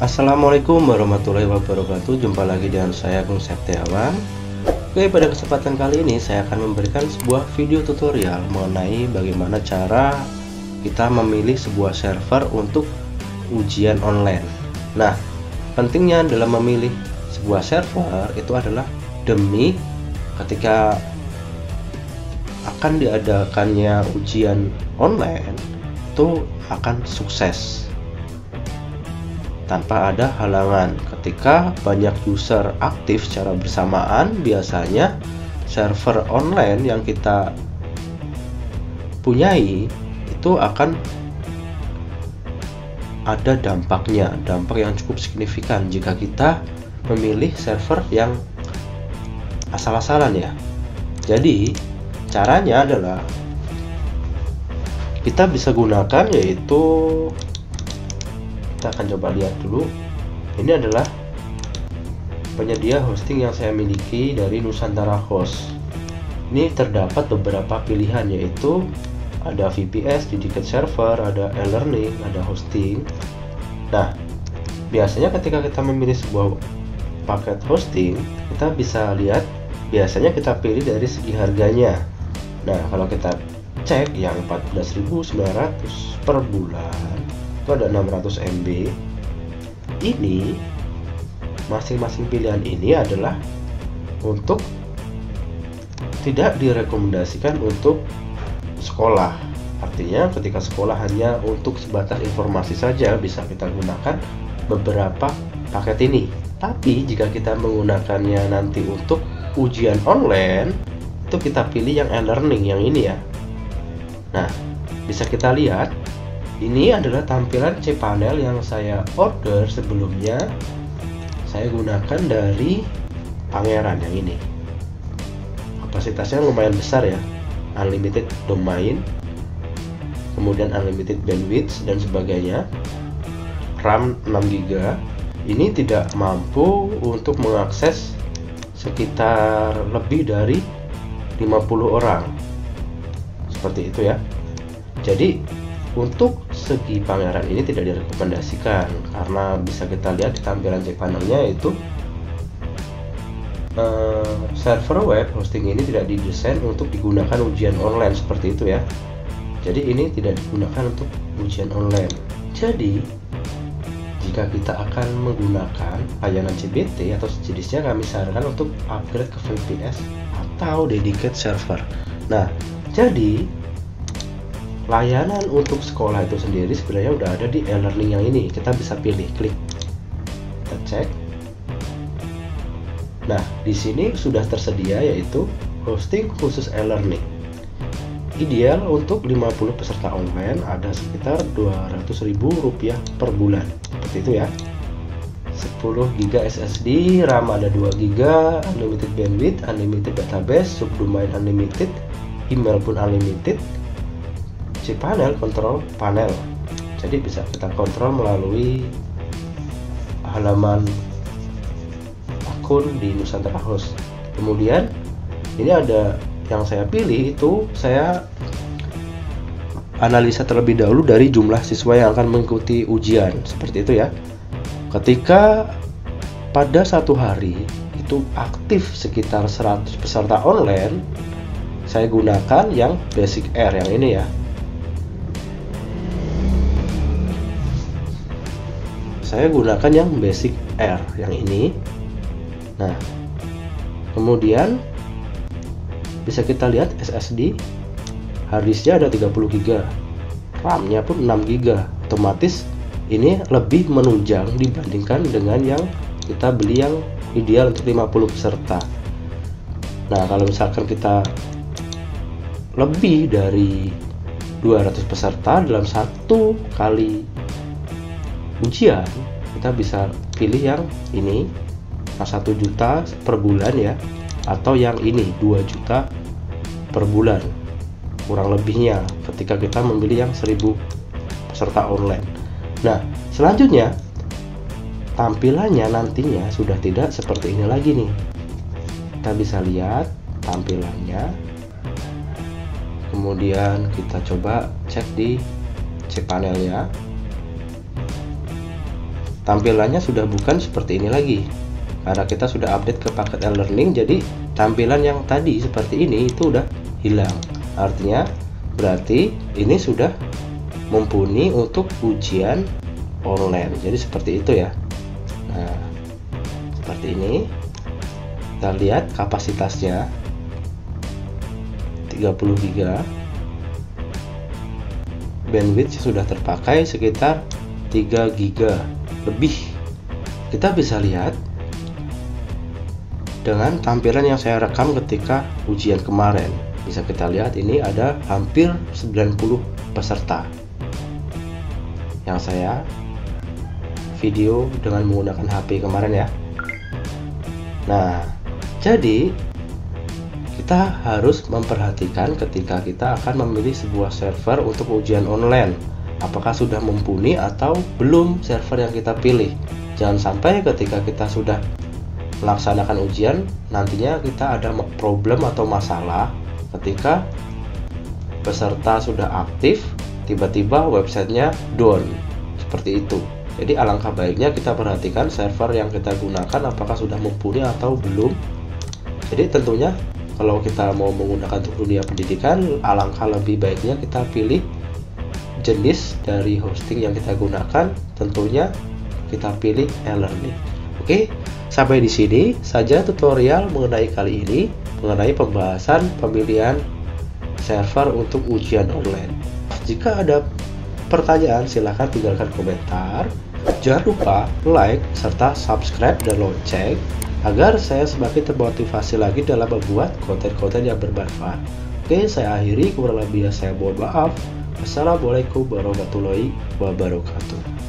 Assalamualaikum warahmatullahi wabarakatuh. Jumpa lagi dengan saya Agung Septiawan. Oke, pada kesempatan kali ini saya akan memberikan sebuah video tutorial mengenai bagaimana cara kita memilih sebuah server untuk ujian online. Nah, pentingnya dalam memilih sebuah server itu adalah demi ketika akan diadakannya ujian online itu akan sukses tanpa ada halangan. Ketika banyak user aktif secara bersamaan, biasanya server online yang kita punyai itu akan ada dampak yang cukup signifikan jika kita memilih server yang asal-asalan ya. Jadi caranya adalah kita bisa gunakan, yaitu kita akan coba lihat dulu. Ini adalah penyedia hosting yang saya miliki dari Nusantara Host. Ini terdapat beberapa pilihan, yaitu ada VPS, Dedicated Server, ada e-learning, ada hosting. Nah, biasanya ketika kita memilih sebuah paket hosting, kita bisa lihat biasanya kita pilih dari segi harganya. Nah, kalau kita cek yang 14.900 per bulan itu ada 600 MB. Ini masing-masing pilihan ini adalah untuk tidak direkomendasikan untuk sekolah. Artinya ketika sekolah hanya untuk sebatas informasi saja bisa kita gunakan beberapa paket ini. Tapi jika kita menggunakannya nanti untuk ujian online, itu kita pilih yang e-learning yang ini ya. Nah, bisa kita lihat ini adalah tampilan cPanel yang saya order sebelumnya. Saya gunakan dari Pangeran yang ini. Kapasitasnya lumayan besar ya, unlimited domain, kemudian unlimited bandwidth dan sebagainya. RAM 6GB. Ini tidak mampu untuk mengakses sekitar lebih dari 50 orang. Seperti itu ya. Jadi untuk segi Pangeran ini tidak direkomendasikan, karena bisa kita lihat di tampilan cPanelnya itu server web hosting ini tidak didesain untuk digunakan ujian online seperti itu ya. Jadi ini tidak digunakan untuk ujian online. Jadi jika kita akan menggunakan layanan CBT atau sejenisnya, kami sarankan untuk upgrade ke VPS atau dedicated server. Nah, jadi layanan untuk sekolah itu sendiri sebenarnya udah ada di e-learning yang ini. Kita bisa pilih, klik, kita cek. Nah, di sini sudah tersedia yaitu hosting khusus e-learning. Ideal untuk 50 peserta online, ada sekitar Rp200.000 per bulan. Seperti itu ya. 10 GB SSD, RAM ada 2 GB, unlimited bandwidth, unlimited database, subdomain unlimited, email pun unlimited. cPanel kontrol panel, jadi bisa kita kontrol melalui halaman akun di Nusantara Host. Kemudian ini ada yang saya pilih, itu saya analisa terlebih dahulu dari jumlah siswa yang akan mengikuti ujian. Seperti itu ya. Ketika pada satu hari itu aktif sekitar 100 peserta online, saya gunakan yang Basic Air yang ini ya. Saya gunakan yang Basic Air yang ini. Nah, kemudian bisa kita lihat SSD harddisknya ada 30 GB, RAM-nya pun 6 GB. Otomatis ini lebih menunjang dibandingkan dengan yang kita beli yang ideal untuk 50 peserta. Nah, kalau misalkan kita lebih dari 200 peserta dalam satu kali ujian, kita bisa pilih yang ini 1 juta per bulan ya, atau yang ini 2 juta per bulan kurang lebihnya ketika kita memilih yang 1000 peserta online. Nah, selanjutnya tampilannya nantinya sudah tidak seperti ini lagi nih. Kita bisa lihat tampilannya. Kemudian kita coba cek di cPanelnya. tampilannya sudah bukan seperti ini lagi. Karena kita sudah update ke paket e-learning, jadi tampilan yang tadi seperti ini itu udah hilang. Artinya berarti ini sudah mumpuni untuk ujian online. Jadi seperti itu ya. Nah, seperti ini. Kita lihat kapasitasnya 30 GB. Bandwidth sudah terpakai sekitar 3 GB lebih. Kita bisa lihat dengan tampilan yang saya rekam ketika ujian kemarin. Bisa kita lihat ini ada hampir 90 peserta yang saya video dengan menggunakan HP kemarin ya. Nah, jadi kita harus memperhatikan ketika kita akan memilih sebuah server untuk ujian online, apakah sudah mumpuni atau belum server yang kita pilih. Jangan sampai ketika kita sudah melaksanakan ujian, nantinya kita ada problem atau masalah ketika peserta sudah aktif, tiba-tiba websitenya down, seperti itu. Jadi alangkah baiknya kita perhatikan server yang kita gunakan apakah sudah mumpuni atau belum. Jadi tentunya kalau kita mau menggunakan untuk dunia pendidikan, alangkah lebih baiknya kita pilih jenis dari hosting yang kita gunakan, tentunya kita pilih e-learning. Oke, sampai di sini saja tutorial mengenai kali ini, mengenai pembahasan pemilihan server untuk ujian online. Jika ada pertanyaan silahkan tinggalkan komentar. Jangan lupa like serta subscribe dan lonceng agar saya semakin termotivasi lagi dalam membuat konten-konten yang bermanfaat. Oke, saya akhiri, kurang lebihnya saya mohon maaf. Wassalamualaikum warahmatullahi wabarakatuh.